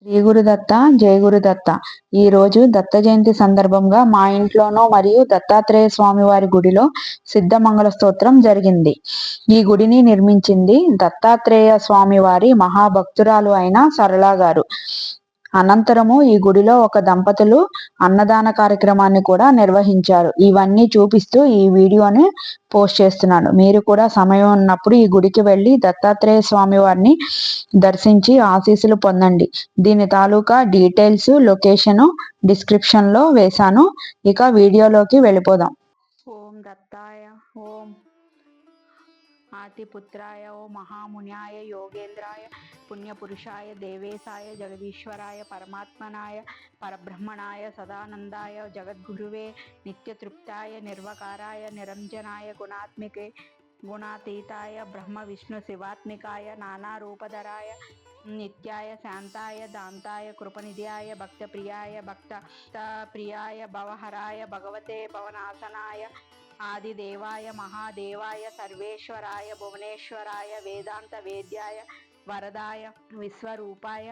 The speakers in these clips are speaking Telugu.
శ్రీ గురుదత్త జయ గురుదత్త. ఈరోజు దత్త జయంతి సందర్భంగా మా ఇంట్లోనూ మరియు దత్తాత్రేయ స్వామి వారి గుడిలో సిద్ధమంగళ స్తోత్రం జరిగింది. ఈ గుడిని నిర్మించింది దత్తాత్రేయ స్వామి వారి మహాభక్తురాలు అయిన సరళ గారు. అనంతరము ఈ గుడిలో ఒక దంపతులు అన్నదాన కార్యక్రమాన్ని కూడా నిర్వహించారు. ఇవన్నీ చూపిస్తూ ఈ వీడియోని పోస్ట్ చేస్తున్నాను. మీరు కూడా సమయం ఉన్నప్పుడు ఈ గుడికి వెళ్ళి దత్తాత్రేయ స్వామి వారిని దర్శించి ఆశీస్సులు పొందండి. దీని తాలూకా డీటెయిల్స్, లొకేషను డిస్క్రిప్షన్లో వేశాను. ఇక వీడియోలోకి వెళ్ళిపోదాం. ఓం దత్తాయ, ఓం ఆదిపుత్రాయ, ఓ మహామున్యాయ, యోగేంద్రాయ, పుణ్యపురుషాయ, దేవేశాయ, జగదీశ్వరాయ, పరమాత్మనాయ, పరబ్రహ్మణాయ, సదానందాయ, జగద్గురువే, నిత్యతృప్తాయ, నిర్వకారాయ, నిరంజనాయ, గుణాత్మికే, గుణాతీతాయ, బ్రహ్మ విష్ణు శివాత్మికాయ, నానారూపధరాయ, నిత్యాయ, శాంతాయ, దాంతాయ, కృపనిధ్యాయ, భక్తప్రియాయ, భక్తప్రియాయ, భవహరాయ, భగవతే భవనాశనాయ, ఆదిదేవాయ, మహాదేవాయ, సర్వేశ్వరాయ, భువనేశ్వరాయ, వేదాంత వేద్యాయ, వరదాయ, విశ్వరూపాయ,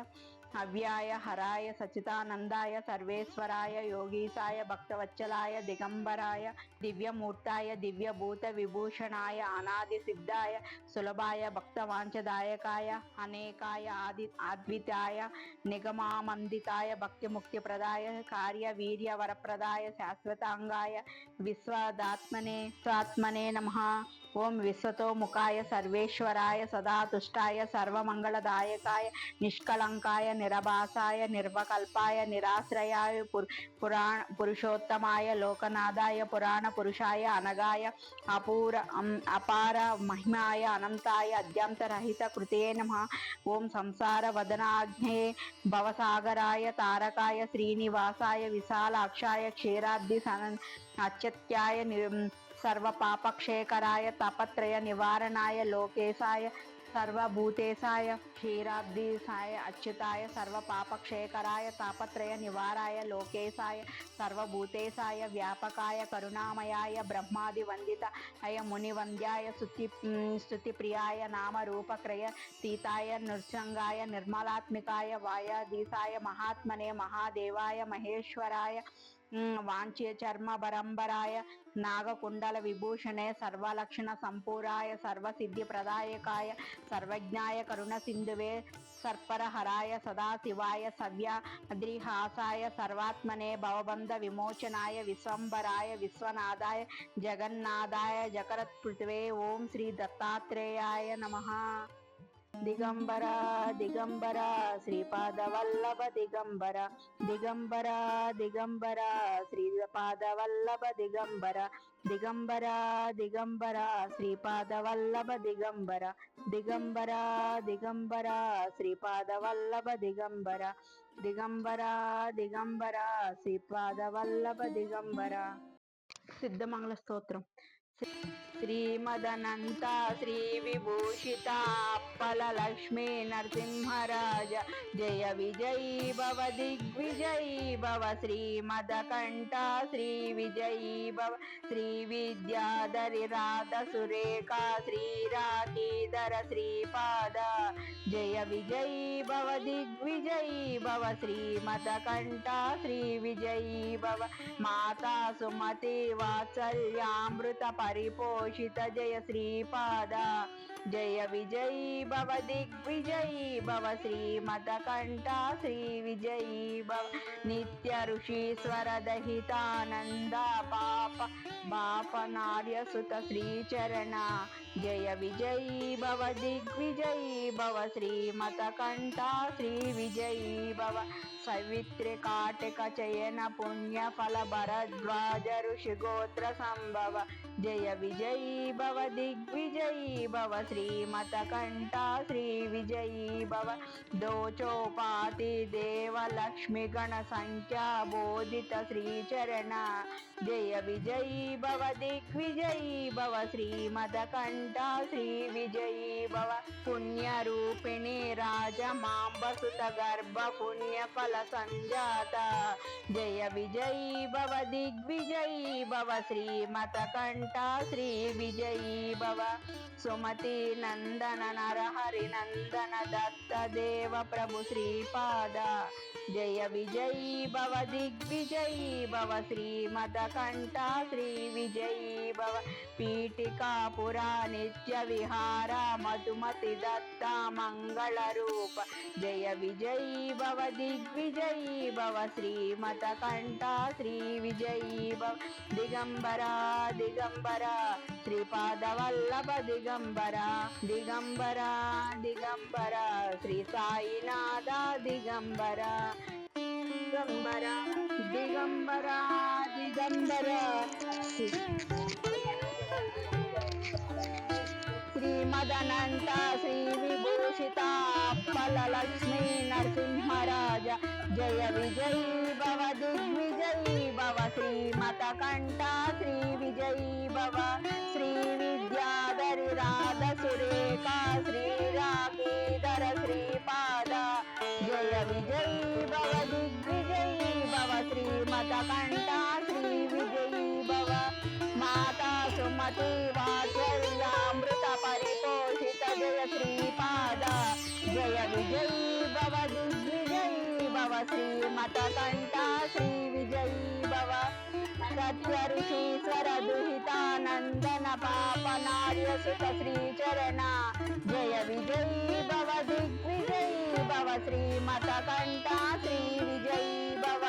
అవ్యాయ, హరాయ, సచితానందాయ, సర్వేశ్వరాయ, యోగీశాయ, భక్తవత్సలాయ, దిగంబరాయ, దివ్యమూర్తాయ, దివ్యభూత విభూషణాయ, అనాది సిద్ధాయ, సులభాయ, భక్తవాంఛదాయకాయ, అనేకాయ, అద్వితాయ, నిగమామందితాయ, భక్తిముక్తిప్రదాయ, కార్య వీర్య వరప్రదాయ, శాశ్వతాంగాయ, విశ్వదాత్మనే నమః. ఓం విశ్వతోముఖాయ, సర్వేశ్వరాయ, సదాతుష్టాయ, సర్వమంగళదాయకాయ, నిష్కలంకాయ, నిరభాసాయ, నిర్వకల్పాయ, నిరాశ్రయాయ, పురుషోత్తమాయ, లోకనాథాయ, పురాణ పురుషాయ, అనగాయ, అపార మహిమాయ, అనంతాయ, అద్యంతరహిత కృతే నమః. ఓం సంసార వదనాగ్నే భవసాగరాయ, తారకాయ, శ్రీనివాసాయ, విశాలాక్షాయ, క్షీరాబ్ది అచ్యుత్యాయ, సర్వపాపక్షేకరాయ, తాపత్రయ నివారణాయ, లోకేశాయ, సర్వభూతేశాయ, క్షీరాబ్దిశాయ, అచ్యుతాయ, సర్వపాపక్షేకరాయ, తాపత్రయ నివారాయ, లోకేశాయ, సర్వభూతేశాయ, వ్యాపకాయ, కరుణామయాయ, బ్రహ్మాది వందితాయ, మునివంద్యాయ, స్తుతిప్రియాయ, నామరూపక్రయ తీతాయ, నృశంగాయ, నిర్మలాత్మికాయ, వాయాధీశాయ, మహాత్మనే, మహాదేవాయ, మహేశ్వరాయ, వాంఛ్య చర్మ బరంబరాయ, నాగకుండల విభూషణే, సర్వలక్షణ సంపూరాయ, సర్వసిద్ధి ప్రదాయకాయ, సర్వజ్ఞాయ, కరుణ సింధువే, సర్పరహరాయ, సదాశివాయ, సవ్యాద్రిహాసాయ, సర్వాత్మనే, భవబంధ విమోచనాయ, విశ్వంబరాయ, విశ్వనాథాయ, జగన్నాథాయ, జగత్పృథివే. ఓం శ్రీ దత్తాత్రేయాయ నమః. దిగంబర దిగంబర శ్రీపాదవల్లభ దిగంబర, దిగంబర దిగంబర శ్రీపాదవల్లభ దిగంబర, దిగంబర దిగంబర శ్రీపాదవల్లభ దిగంబర, దిగంబర దిగంబర శ్రీపాదవల్లభ దిగంబర, దిగంబర దిగంబర శ్రీపాదవల్లభ దిగంబర. సిద్ధమంగళ స్తోత్రం. శ్రీమదనంత శ్రీ విభూషిత అప్పల లక్ష్మీ నరసింహరాజ, జయ విజయీ భవ, దిగ్విజయీ భవ, శ్రీమదకంఠ శ్రీ విజయీ భవ, శ్రీ విద్యాధరి రాధ సురేఖ, శ్రీరాఖీధర శ్రీపాద, జయ విజయీ భవ, దిగ్విజయీ భవ, శ్రీమదకంఠ శ్రీ విజయీ భవ, మాతా సుమతి వాత్సల్యామృత పరిపోషిత, జయ శ్రీపాద, జయ విజయీ భవ, దిగ్విజయీ భవ, శ్రీమదకంఠ శ్రీ విజయీ భవ, నిత్య ఋషీశ్వర దహితానంద పాప బాపనార్య సుత శ్రీచరణ, జయ విజయీ భవ, దిగ్విజయీ భవ, శ్రీమదకంఠ శ్రీ విజయీ భవ, సవిత్రి కాటిక చయన పుణ్య ఫల భరద్వాజ ఋషి గోత్ర సంభవ, జయ విజయీ భవ, దిగ్విజయీ భవ, శ్రీమదకంఠ శ్రీ విజయీ భవ, దోచోపాతి దేవ లక్ష్మి గణ సంఖ్యా బోధిత శ్రీచరణ, జయ విజయీ భవ, దిగ్విజయీ భవ, శ్రీమదకంఠ శ్రీ విజయీ భవ, పుణ్యరూపిణి రాజమాంబ సుత గర్భ పుణ్య ఫల సంజాత, జయ విజయీ భవ, దిగ్విజయీ భవ, శ్రీమదకంఠ శ్రీ విజయీ భవ, సుమతి నందన నరహరి నందన దత్త దేవ ప్రభు శ్రీపాద, జయ విజయీ భవ దిగ్విజయీ భవ శ్రీమతకంఠ శ్రీ విజయీ భవ పీఠికాపురా నిత్య విహార మధుమతి దత్త మంగళ రూప జయ విజయీ భవ దిగ్విజయీ భవ శ్రీమతకంఠ శ్రీ విజయీ భవ దిగంబరా దిగంబరా శ్రీపాదవల్లభ దిగంబరా దిగంబరా దిగంబరా శ్రీ సాయినాథ దిగంబరా దిగంబరా దిగంబరా దిగంబరా శ్రీమదనంత శ్రీ విభూషిత ఫలలక్ష్మీ నరసింహరాజ జయ విజయీ భవ దిగ్విజయీ భవ శ్రీమతకంఠ శ్రీ విజయీ భవ శ్రీ విద్యాధరి రాధ సురేఖ శ్రీరామీధర శ్రీపాద జయ విజయీ భవ దిగ్విజయీ భవ శ్రీమతకంఠ శ్రీ విజయీ భవ మాతా సుమతి వాత్సల్యామృత పరిపోషిత జయ శ్రీపాద జయ విజయీ భవ దిగ్విజయీ భవ శ్రీమతకంఠ శ్రీ విజయీ భవ సత్య ఋషీశ్వర దుహితానందన పాపనార్య సుత శ్రీచరణ జయ విజయీ భవ దిగ్విజయీ భవ శ్రీమతకంఠ శ్రీ విజయీ భవ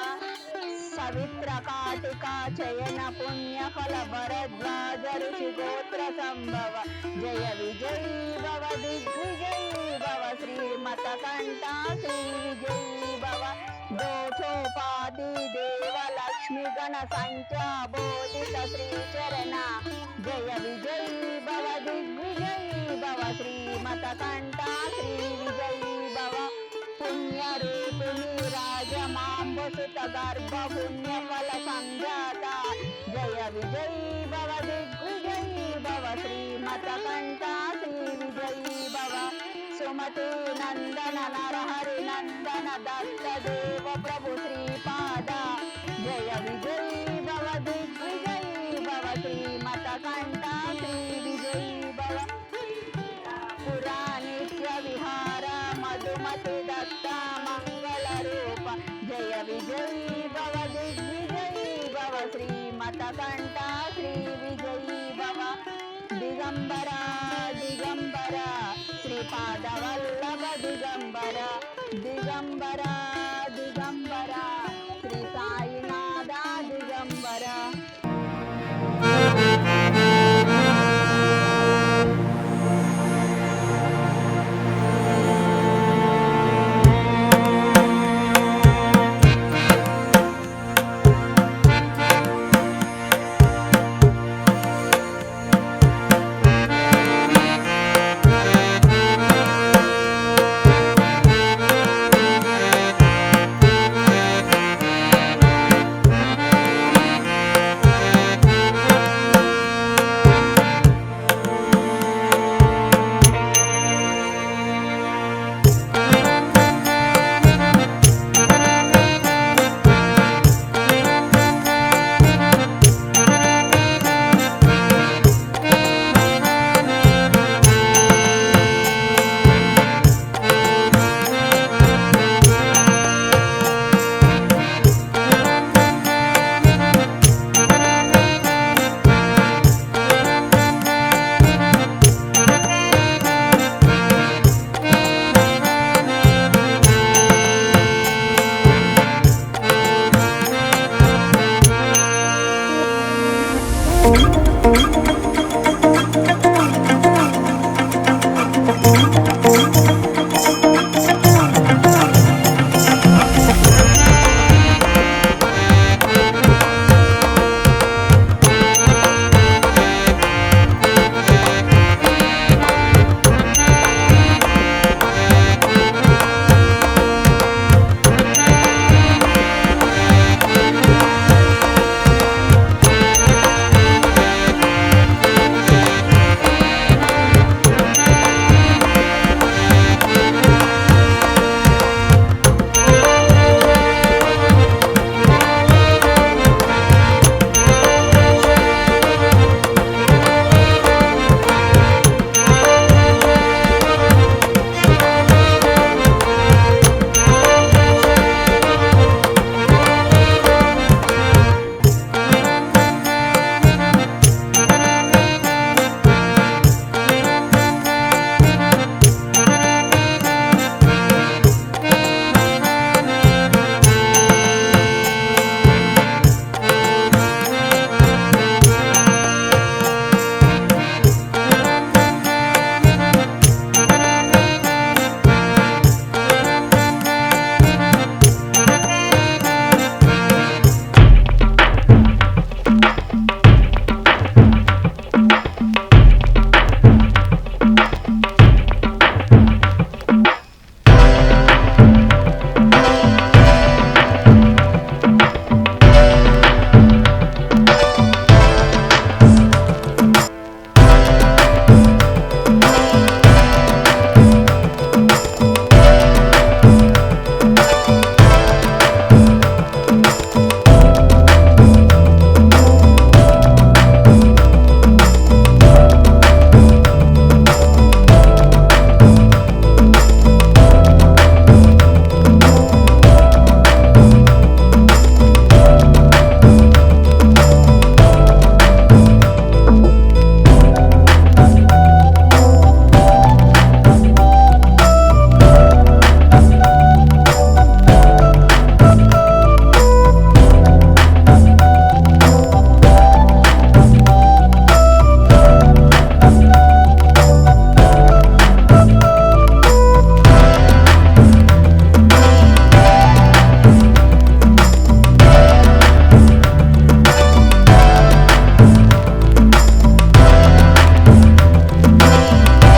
సవిత్ర కాటికా చయన పుణ్య ఫల భరద్వాజ ఋషి గోత్ర సంభవ జయ విజయీ భవ దిగ్విజయీ భవ శ్రీమతకంఠ శ్రీ విజయీ భవ దోచోపాధి దేవ లక్ష్మి గణ సంఖ్యా బోధిత శ్రీచరణ జయ విజయీ భవ దిగ్విజయీ భవ శ్రీమతకంఠ శ్రీ విజయీ భవ పుణ్య రూపిణి రాజమాంబసుత గర్భ పుణ్య ఫల సంజాత జయ విజయీ భవ దిగ్విజయీ భవ శ్రీమతకంఠ శ్రీ విజయీ భవ సుమతి నందన నరహరి నందన దత్త దేవ ప్రభు శ్రీపాద జయ విజయీ